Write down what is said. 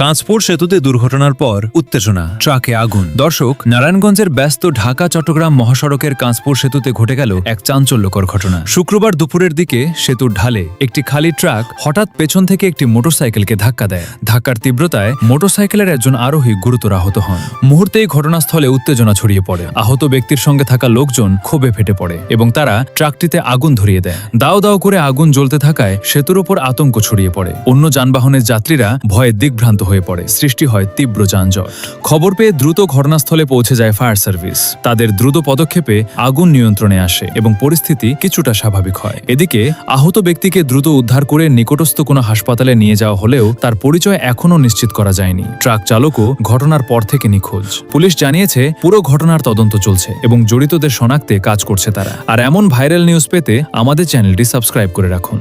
কাঁচপুর সেতুতে দুর্ঘটনার পর উত্তেজনা, ট্রাকে আগুন। দর্শক, নারায়ণগঞ্জের ব্যস্ত ঢাকা চট্টগ্রাম মহাসড়কের কাঁচপুর সেতুতে ঘটে গেল এক চাঞ্চল্যকর ঘটনা। শুক্রবার দুপুরের দিকে সেতুর ঢালে একটি খালি ট্রাক হঠাৎ পেছন থেকে একটি মোটরসাইকেলকে ধাক্কা দেয়। ধাক্কার তীব্রতায় মোটরসাইকেলের একজন আরোহী গুরুতর আহত হন। মুহূর্তেই ঘটনাস্থলে উত্তেজনা ছড়িয়ে পড়ে। আহত ব্যক্তির সঙ্গে থাকা লোকজন ক্ষোভে ফেটে পড়ে এবং তারা ট্রাকটিতে আগুন ধরিয়ে দেয়। দাও দাও করে আগুন জ্বলতে থাকায় সেতুর উপর আতঙ্ক ছড়িয়ে পড়ে। অন্য যানবাহনের যাত্রীরা ভয়ে দিগ্ভ্রান্ত হয়ে পড়ে। সৃষ্টি হয় তীব্র যানজট। খবর পেয়ে দ্রুত ঘটনাস্থলে পৌঁছে যায় ফায়ার সার্ভিস। তাদের দ্রুত পদক্ষেপে আগুন নিয়ন্ত্রণে আসে এবং পরিস্থিতি কিছুটা স্বাভাবিক হয়। এদিকে আহত ব্যক্তিকে দ্রুত উদ্ধার করে নিকটস্থ কোনো হাসপাতালে নিয়ে যাওয়া হলেও তার পরিচয় এখনও নিশ্চিত করা যায়নি। ট্রাক চালকও ঘটনার পর থেকে নিখোঁজ। পুলিশ জানিয়েছে পুরো ঘটনার তদন্ত চলছে এবং জড়িতদের শনাক্তে কাজ করছে তারা। আর এমন ভাইরাল নিউজ পেতে আমাদের চ্যানেলটি সাবস্ক্রাইব করে রাখুন।